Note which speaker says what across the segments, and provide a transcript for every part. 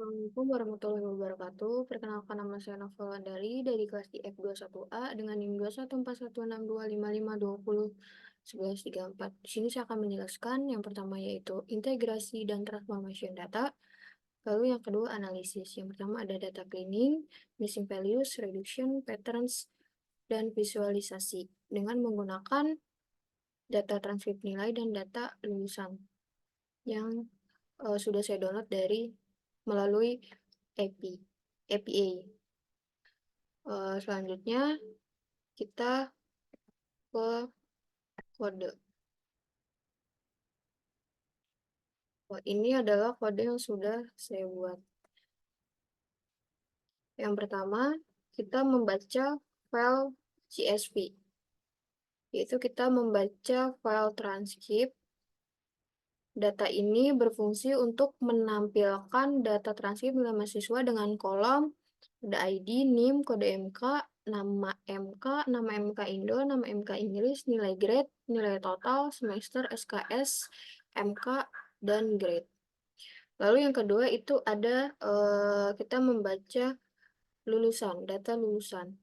Speaker 1: Assalamualaikum warahmatullahi wabarakatuh. Perkenalkan nama saya Novel Andari dari kelas IF21A dengan NIM 2141625201134. Di sini saya akan menjelaskan yang pertama yaitu integrasi dan transformation data. Lalu yang kedua analisis. Yang pertama ada data cleaning, missing values, reduction, patterns, dan visualisasi dengan menggunakan data transkrip nilai dan data lulusan yang sudah saya download melalui API. Selanjutnya kita ke kode. Ini adalah kode yang sudah saya buat. Yang pertama, kita membaca file CSV, yaitu kita membaca file transkrip. Data ini berfungsi untuk menampilkan data transkrip nilai mahasiswa dengan kolom ada ID, NIM, kode MK, nama MK, nama MK Indo, nama MK Inggris, nilai grade, nilai total, semester, SKS, MK, dan grade. Lalu yang kedua itu ada kita membaca lulusan, data lulusan.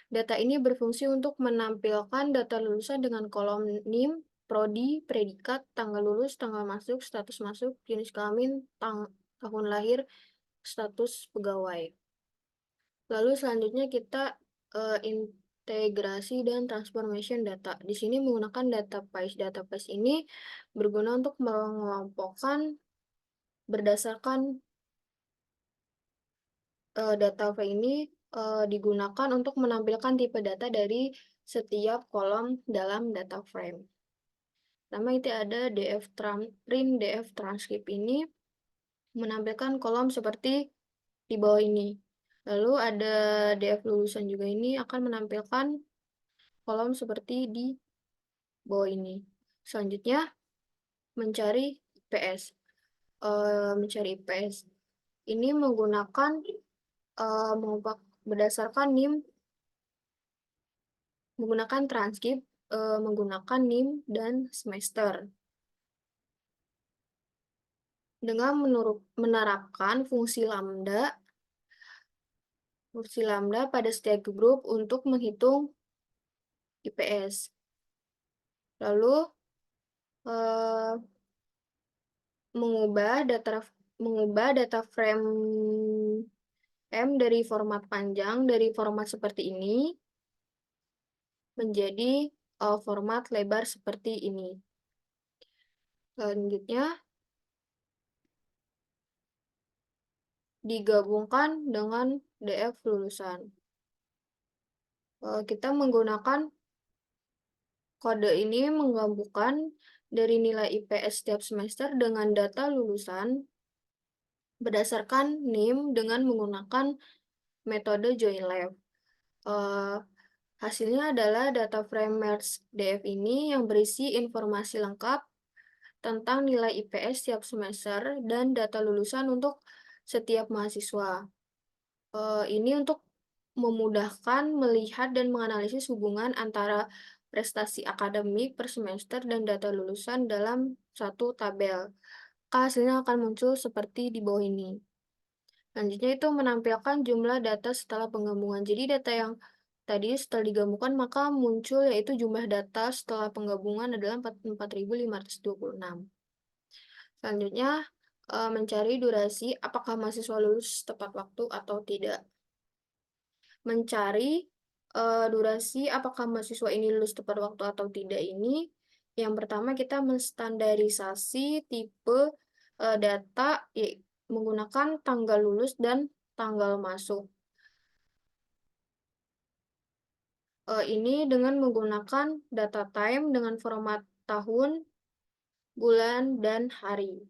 Speaker 1: Data ini berfungsi untuk menampilkan data lulusan dengan kolom NIM, prodi, predikat, tanggal lulus, tanggal masuk, status masuk, jenis kelamin, tahun lahir, status pegawai. Lalu selanjutnya kita integrasi dan transformation data. Di sini menggunakan database. Database ini berguna untuk mengelompokkan berdasarkan data file ini digunakan untuk menampilkan tipe data dari setiap kolom dalam data frame. Pertama itu ada print df transcript ini menampilkan kolom seperti di bawah ini. Lalu ada df lulusan juga ini akan menampilkan kolom seperti di bawah ini. Selanjutnya mencari IPS. Mencari IPS ini menggunakan berdasarkan NIM, menggunakan transkrip, menggunakan NIM dan semester. Dengan menerapkan fungsi lambda pada setiap grup untuk menghitung IPS. Lalu mengubah data frame M dari format panjang dari format seperti ini menjadi format lebar seperti ini. Selanjutnya digabungkan dengan DF lulusan. Kita menggunakan kode ini menggabungkan dari nilai IPS setiap semester dengan data lulusan berdasarkan NIM dengan menggunakan metode join-left. Hasilnya adalah data frame merge DF ini yang berisi informasi lengkap tentang nilai IPS setiap semester dan data lulusan untuk setiap mahasiswa. Ini untuk memudahkan melihat dan menganalisis hubungan antara prestasi akademik per semester dan data lulusan dalam satu tabel. Hasilnya akan muncul seperti di bawah ini. Selanjutnya itu menampilkan jumlah data setelah penggabungan. Jadi data yang tadi setelah digabungkan maka muncul yaitu jumlah data setelah penggabungan adalah 4526. Selanjutnya mencari durasi apakah mahasiswa lulus tepat waktu atau tidak. Mencari durasi apakah mahasiswa ini lulus tepat waktu atau tidak ini, yang pertama kita menstandarisasi tipe data menggunakan tanggal lulus dan tanggal masuk. Ini dengan menggunakan data time dengan format tahun, bulan, dan hari.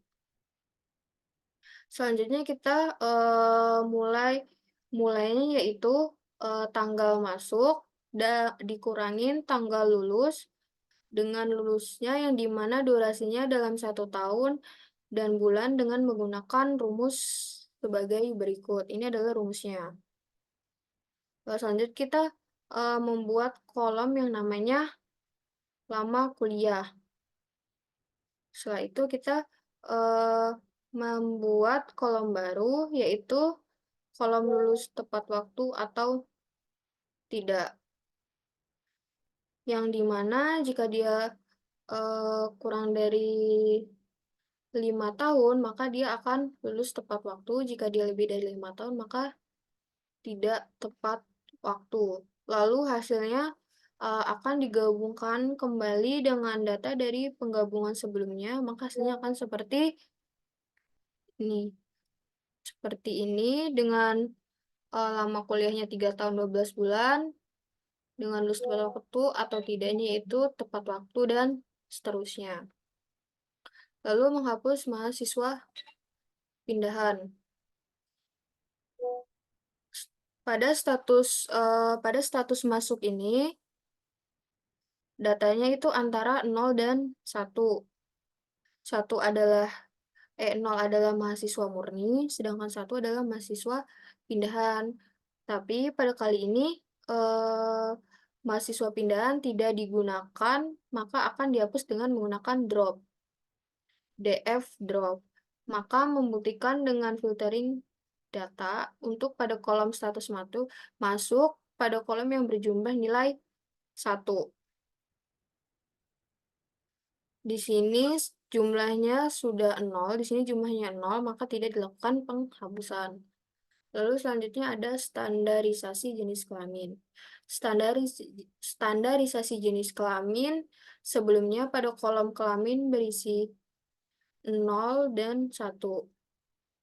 Speaker 1: Selanjutnya kita mulainya yaitu tanggal masuk dikurangin tanggal lulus dengan lulusnya yang dimana durasinya dalam 1 tahun dan bulan dengan menggunakan rumus sebagai berikut. Ini adalah rumusnya. Selanjutnya kita membuat kolom yang namanya lama kuliah. Setelah itu kita membuat kolom baru, yaitu kolom lulus tepat waktu atau tidak. Yang dimana jika dia kurang dari 5 tahun, maka dia akan lulus tepat waktu. Jika dia lebih dari 5 tahun, maka tidak tepat waktu. Lalu hasilnya akan digabungkan kembali dengan data dari penggabungan sebelumnya, maka hasilnya akan seperti ini. Seperti ini dengan lama kuliahnya 3 tahun 12 bulan, dengan lulus tepat waktu atau tidaknya itu tepat waktu, dan seterusnya. Lalu menghapus mahasiswa pindahan. Pada status masuk ini, datanya itu antara 0 dan 1. 0 adalah mahasiswa murni, sedangkan 1 adalah mahasiswa pindahan. Tapi pada kali ini eh, mahasiswa pindahan tidak digunakan, maka akan dihapus dengan menggunakan drop. DF drop. Maka membuktikan dengan filtering data untuk pada kolom status masuk pada kolom yang berjumlah nilai 1. Di sini jumlahnya sudah 0, di sini jumlahnya 0, maka tidak dilakukan penghapusan. Lalu selanjutnya ada standarisasi jenis kelamin. Standarisasi jenis kelamin sebelumnya pada kolom kelamin berisi 0 dan 1.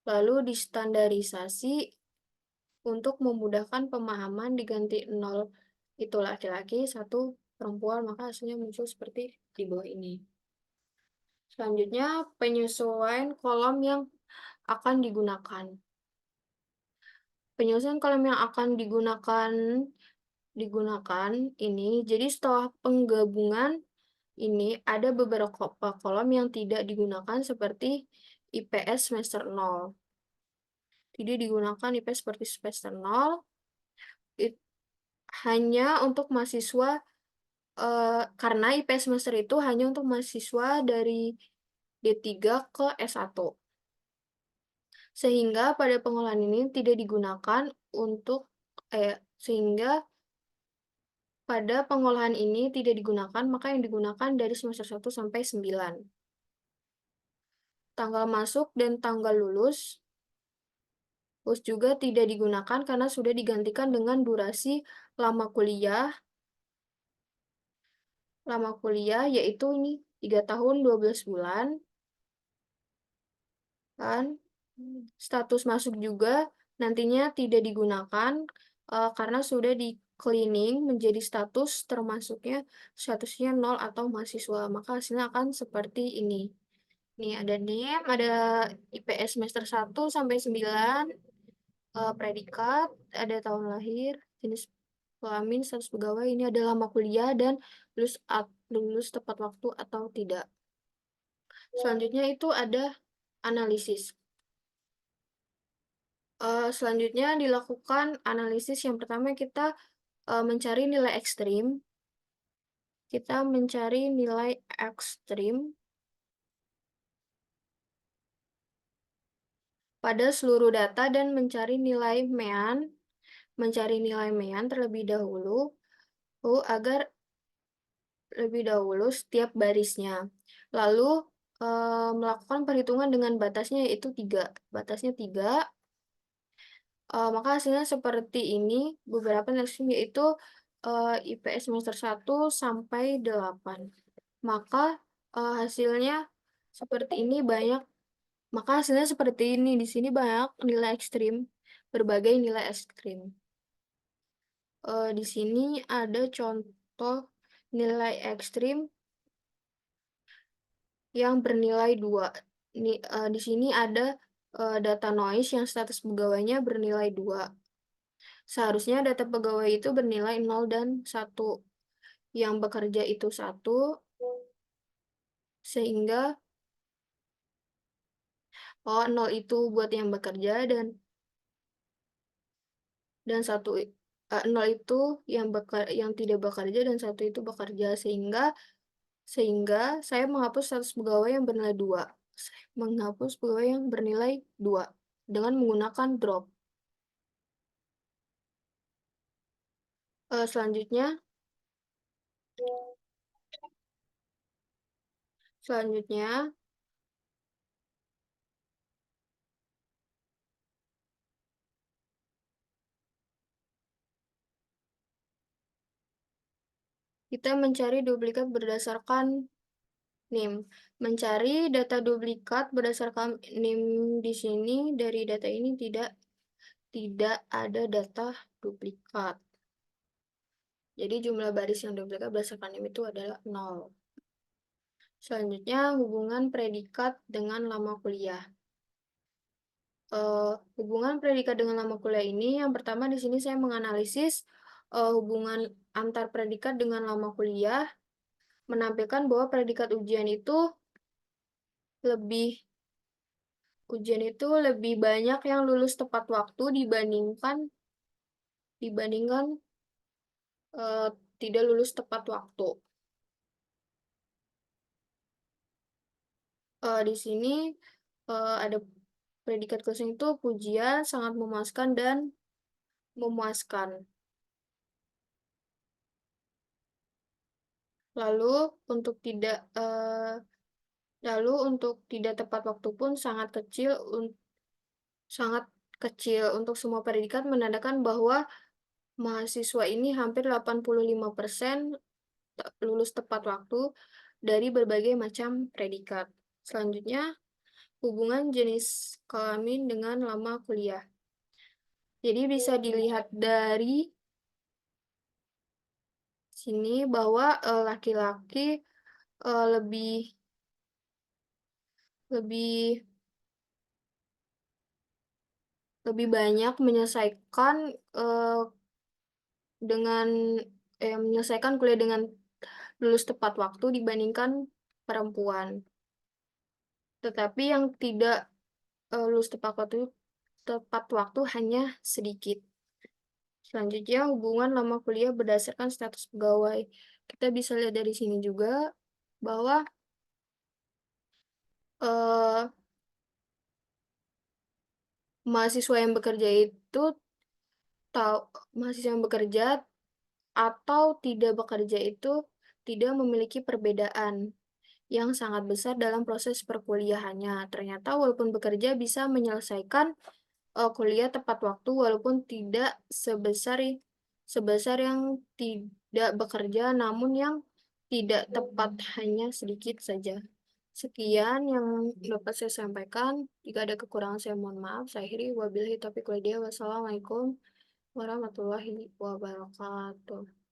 Speaker 1: Lalu distandarisasi untuk memudahkan pemahaman diganti 0 itu laki-laki, 1 perempuan, maka hasilnya muncul seperti di bawah ini. Selanjutnya, penyesuaian kolom yang akan digunakan. Penyesuaian kolom yang akan digunakan ini, jadi setelah penggabungan ini ada beberapa kolom yang tidak digunakan seperti IPS semester 0. Tidak digunakan IPS seperti semester 0, hanya untuk mahasiswa karena IPS semester itu hanya untuk mahasiswa dari D3 ke S1. Sehingga pada pengolahan ini tidak digunakan untuk sehingga pada pengolahan ini tidak digunakan, maka yang digunakan dari semester 1 sampai 9. Tanggal masuk dan tanggal lulus juga tidak digunakan karena sudah digantikan dengan durasi lama kuliah. Lama kuliah yaitu ini 3 tahun 12 bulan. Kan? Status masuk juga nantinya tidak digunakan karena sudah di cleaning menjadi status termasuknya statusnya 0 atau mahasiswa. Maka hasilnya akan seperti ini. Nih ada NIM, ada IPS semester 1 sampai 9, predikat, ada tahun lahir, jenis kelamin, status pegawai, ini ada lama kuliah, dan lulus tepat waktu atau tidak. Selanjutnya itu ada analisis. Selanjutnya dilakukan analisis. Yang pertama kita mencari nilai ekstrim. Kita mencari nilai ekstrim pada seluruh data dan mencari nilai mean. Mencari nilai mean terlebih dahulu agar lebih dahulu setiap barisnya. Lalu melakukan perhitungan dengan batasnya yaitu 3. Batasnya 3. Maka hasilnya seperti ini. Beberapa ekstrim yaitu IPS semester 1 sampai 8. Maka hasilnya seperti ini banyak. Maka hasilnya seperti ini. Di sini banyak nilai ekstrim, berbagai nilai ekstrim. Di sini ada contoh nilai ekstrim yang bernilai 2. Di sini ada data noise yang status pegawainya bernilai 2. Seharusnya data pegawai itu bernilai 0 dan 1. Yang bekerja itu 1, sehingga 0 itu buat yang bekerja, dan 1 0 itu yang tidak bekerja, dan 1 itu bekerja, sehingga saya menghapus status pegawai yang bernilai 2. menghapus pegawai yang bernilai 2 dengan menggunakan drop. Selanjutnya kita mencari duplikat berdasarkan NIM. Mencari data duplikat berdasarkan NIM di sini, dari data ini tidak ada data duplikat. Jadi jumlah baris yang duplikat berdasarkan NIM itu adalah 0. Selanjutnya, hubungan predikat dengan lama kuliah. Hubungan predikat dengan lama kuliah ini, yang pertama di sini saya menganalisis hubungan antar predikat dengan lama kuliah, menampilkan bahwa predikat ujian itu lebih banyak yang lulus tepat waktu dibandingkan tidak lulus tepat waktu. Di sini ada predikat kosong itu pujian, sangat memuaskan, dan memuaskan. Lalu untuk tidak tepat waktu pun sangat kecil untuk semua predikat, menandakan bahwa mahasiswa ini hampir 85% lulus tepat waktu dari berbagai macam predikat. Selanjutnya, hubungan jenis kelamin dengan lama kuliah. Jadi bisa dilihat dari sini bahwa laki-laki lebih banyak menyelesaikan kuliah dengan lulus tepat waktu dibandingkan perempuan. Tetapi yang tidak lulus tepat waktu hanya sedikit. Selanjutnya, hubungan lama kuliah berdasarkan status pegawai. Kita bisa lihat dari sini juga bahwa mahasiswa yang bekerja atau tidak bekerja itu tidak memiliki perbedaan yang sangat besar dalam proses perkuliahannya. Ternyata walaupun bekerja bisa menyelesaikan kuliah tepat waktu walaupun tidak sebesar yang tidak bekerja, namun yang tidak tepat hanya sedikit saja. Sekian yang dapat saya sampaikan. Jika ada kekurangan saya mohon maaf. Saya akhiri, wabillahi taufiq walhidayah. Wassalamualaikum warahmatullahi wabarakatuh.